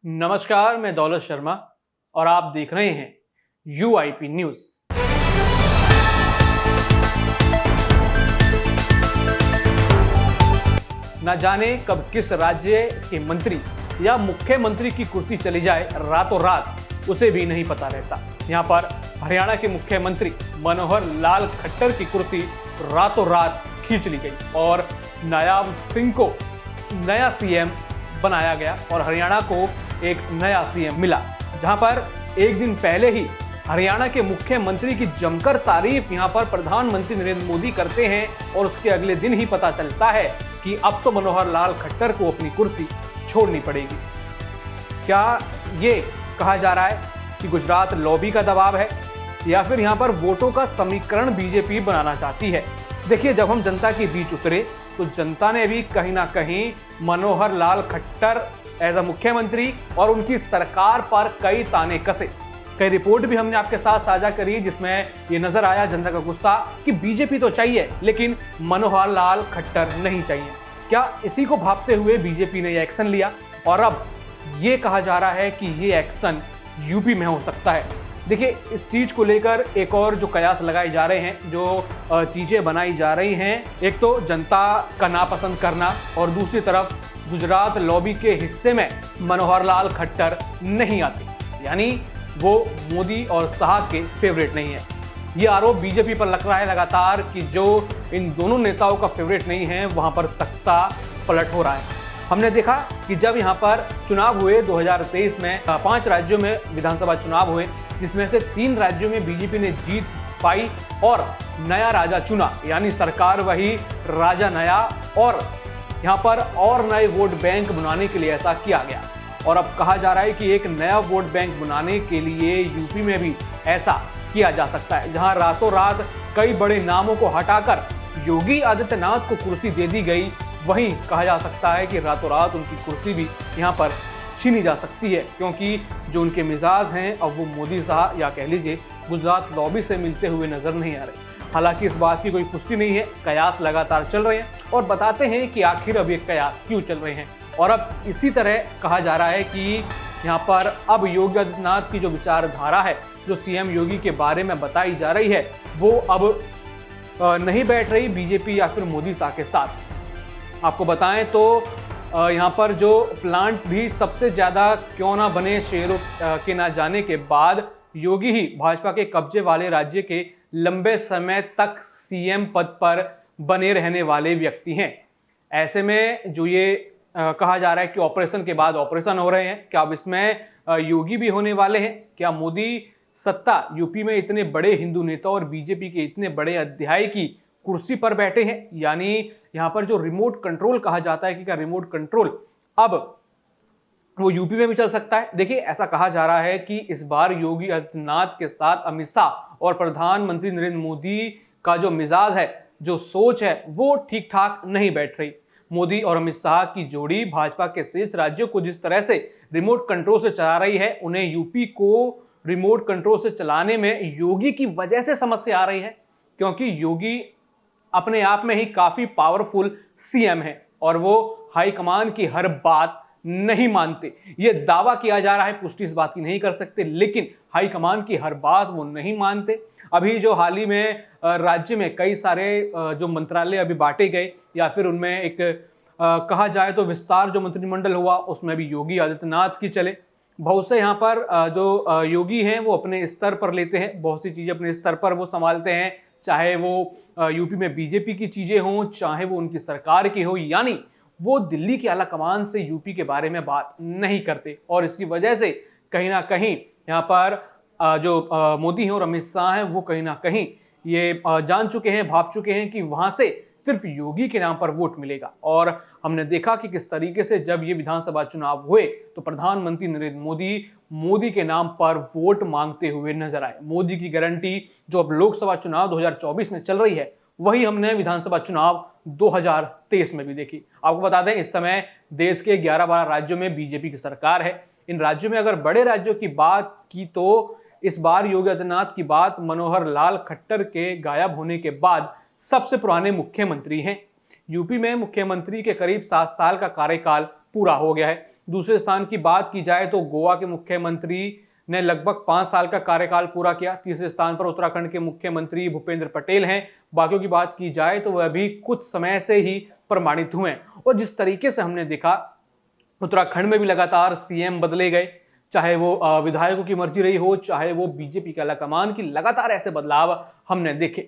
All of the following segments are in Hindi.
नमस्कार, मैं दौलत शर्मा और आप देख रहे हैं यूआईपी न्यूज। न जाने कब किस राज्य के मंत्री या मुख्यमंत्री की कुर्सी चली जाए रातों रात, उसे भी नहीं पता रहता। यहाँ पर हरियाणा के मुख्यमंत्री मनोहर लाल खट्टर की कुर्सी रातों रात खींच ली गई और नायाब सिंह को नया सीएम बनाया गया और हरियाणा को एक नया सीएम मिला। जहां पर एक दिन पहले ही हरियाणा के मुख्यमंत्री की जमकर तारीफ यहां पर प्रधानमंत्री नरेंद्र मोदी करते हैं और उसके अगले दिन ही पता चलता है कि अब तो मनोहर लाल खट्टर को अपनी कुर्सी छोड़नी पड़ेगी। क्या ये कहा जा रहा है कि गुजरात लॉबी का दबाव है या फिर यहां पर वोटों का समीकरण बीजेपी बनाना चाहती है? देखिए, जब हम जनता के बीच उतरे तो जनता ने भी कहीं ना कहीं मनोहर लाल खट्टर एज अ मुख्यमंत्री और उनकी सरकार पर कई ताने कसे। कई रिपोर्ट भी हमने आपके साथ साझा करी जिसमें ये नजर आया जनता का गुस्सा कि बीजेपी तो चाहिए लेकिन मनोहर लाल खट्टर नहीं चाहिए। क्या इसी को भांपते हुए बीजेपी ने यह एक्शन लिया और अब ये कहा जा रहा है कि ये एक्शन यूपी में हो सकता है? देखिए, इस चीज को लेकर एक और जो कयास लगाए जा रहे हैं, जो चीजें बनाई जा रही हैं, एक तो जनता का नापसंद करना और दूसरी तरफ गुजरात लॉबी के हिस्से में मनोहर लाल खट्टर नहीं आते, यानी वो मोदी और शाह के फेवरेट नहीं है। ये आरोप बीजेपी पर लग रहा है लगातार कि जो इन दोनों नेताओं का फेवरेट नहीं है वहां पर तख्ता पलट हो रहा है। हमने देखा कि जब यहाँ पर चुनाव हुए 2023 में 5 राज्यों में विधानसभा चुनाव हुए, जिसमें से 3 राज्यों में बीजेपी ने जीत पाई और नया राजा चुना, यानी सरकार वही, राजा नया, और यहाँ पर और नए वोट बैंक बनाने के लिए ऐसा किया गया। और अब कहा जा रहा है कि एक नया वोट बैंक बनाने के लिए यूपी में भी ऐसा किया जा सकता है, जहां रातों रात कई बड़े नामों को हटाकर योगी आदित्यनाथ को कुर्सी दे दी गई। वहीं कहा जा सकता है कि रातों रात उनकी कुर्सी भी यहाँ पर छीनी जा सकती है, क्योंकि जो उनके मिजाज हैं अब वो मोदी साहब या कह लीजिए गुजरात लॉबी से मिलते हुए नजर नहीं आ रहे। हालांकि इस बात की कोई पुष्टि नहीं है, कयास लगातार चल रहे हैं और बताते हैं कि आखिर अब ये कयास क्यों चल रहे हैं। और अब इसी तरह कहा जा रहा है कि यहाँ पर अब योगी आदित्यनाथ की जो विचारधारा है, जो सीएम योगी के बारे में बताई जा रही है, वो अब नहीं बैठ रही बीजेपी या फिर मोदी शाह के साथ। आपको बताएं तो यहाँ पर जो प्लांट भी सबसे ज़्यादा क्यों ना बने शेरों के ना जाने के बाद योगी ही भाजपा के कब्जे वाले राज्य के लंबे समय तक सीएम पद पर बने रहने वाले व्यक्ति हैं। ऐसे में जो ये कहा जा रहा है कि ऑपरेशन के बाद ऑपरेशन हो रहे हैं, क्या अब इसमें योगी भी होने वाले हैं? क्या मोदी सत्ता यूपी में इतने बड़े हिंदू नेता और बीजेपी के इतने बड़े अध्याय की कुर्सी पर बैठे हैं? यानी यहाँ पर जो रिमोट कंट्रोल कहा जाता है कि क्या रिमोट कंट्रोल अब वो यूपी में भी चल सकता है? देखिए, ऐसा कहा जा रहा है कि इस बार योगी आदित्यनाथ के साथ अमित शाह और प्रधानमंत्री नरेंद्र मोदी का जो मिजाज है, जो सोच है, वो ठीक ठाक नहीं बैठ रही। मोदी और अमित शाह की जोड़ी भाजपा के शेष राज्यों को जिस तरह से रिमोट कंट्रोल से चला रही है, उन्हें यूपी को रिमोट कंट्रोल से चलाने में योगी की वजह से समस्या आ रही है, क्योंकि योगी अपने आप में ही काफी पावरफुल सीएम है और वो हाईकमान की हर बात नहीं मानते। ये दावा किया जा रहा है, पुष्टि इस बात की नहीं कर सकते, लेकिन हाईकमान की हर बात वो नहीं मानते। अभी जो हाल ही में राज्य में कई सारे जो मंत्रालय अभी बांटे गए या फिर उनमें एक कहा जाए तो विस्तार जो मंत्रिमंडल हुआ, उसमें भी योगी आदित्यनाथ की चले। बहुत से यहाँ पर जो योगी हैं वो अपने स्तर पर लेते हैं, बहुत सी चीजें अपने स्तर पर वो संभालते हैं, चाहे वो यूपी में बीजेपी की चीजें हों, चाहे वो उनकी सरकार की हो, यानी वो दिल्ली के आला कमान से यूपी के बारे में बात नहीं करते। और इसी वजह से कहीं ना कहीं यहाँ पर जो मोदी हैं और अमित शाह हैं, वो कहीं ना कहीं ये जान चुके हैं, भाप चुके हैं कि वहां से सिर्फ योगी के नाम पर वोट मिलेगा। और हमने देखा कि किस तरीके से जब ये विधानसभा चुनाव हुए तो प्रधानमंत्री नरेंद्र मोदी के नाम पर वोट मांगते हुए नजर आए। मोदी की गारंटी जो अब लोकसभा चुनाव 2024 में चल रही है, वही हमने विधानसभा चुनाव 2023 में भी देखी। आपको बता दें, इस समय देश के 11-12 राज्यों में बीजेपी की सरकार है। इन राज्यों में अगर बड़े राज्यों की बात की तो इस बार योगी आदित्यनाथ की बात मनोहर लाल खट्टर के गायब होने के बाद सबसे पुराने मुख्यमंत्री हैं। यूपी में मुख्यमंत्री के करीब 7 साल का कार्यकाल पूरा हो गया है, दूसरे स्थान की बात की जाए तो गोवा के मुख्यमंत्री ने लगभग 5 साल का कार्यकाल पूरा किया। तीसरे स्थान पर उत्तराखंड के मुख्यमंत्री भूपेंद्र पटेल हैं। बाकियों की बात की जाए तो वह भी कुछ समय से ही प्रमाणित हुए हैं। और जिस तरीके से हमने देखा उत्तराखंड में भी लगातार सीएम बदले गए, चाहे वो विधायकों की मर्जी रही हो, चाहे वो बीजेपी के आलाकमान की, लगातार ऐसे बदलाव हमने देखे।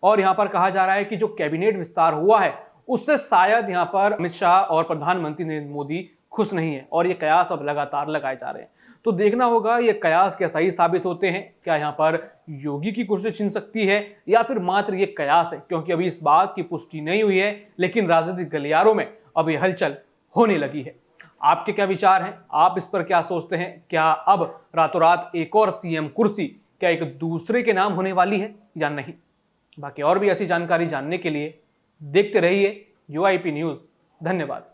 और यहाँ पर कहा जा रहा है कि जो कैबिनेट विस्तार हुआ है उससे शायद यहाँ पर अमित शाह और प्रधानमंत्री नरेंद्र मोदी खुश नहीं है और ये कयास अब लगातार लगाए जा रहे हैं। तो देखना होगा ये कयास क्या सही साबित होते हैं, क्या यहाँ पर योगी की कुर्सी छिन सकती है या फिर मात्र ये कयास है, क्योंकि अभी इस बात की पुष्टि नहीं हुई है, लेकिन राजनीतिक गलियारों में अब ये हलचल होने लगी है। आपके क्या विचार हैं? आप इस पर क्या सोचते हैं? क्या अब रातों रात एक और सीएम कुर्सी क्या एक दूसरे के नाम होने वाली है या नहीं? बाकी और भी ऐसी जानकारी जानने के लिए देखते रहिए UIP न्यूज़। धन्यवाद।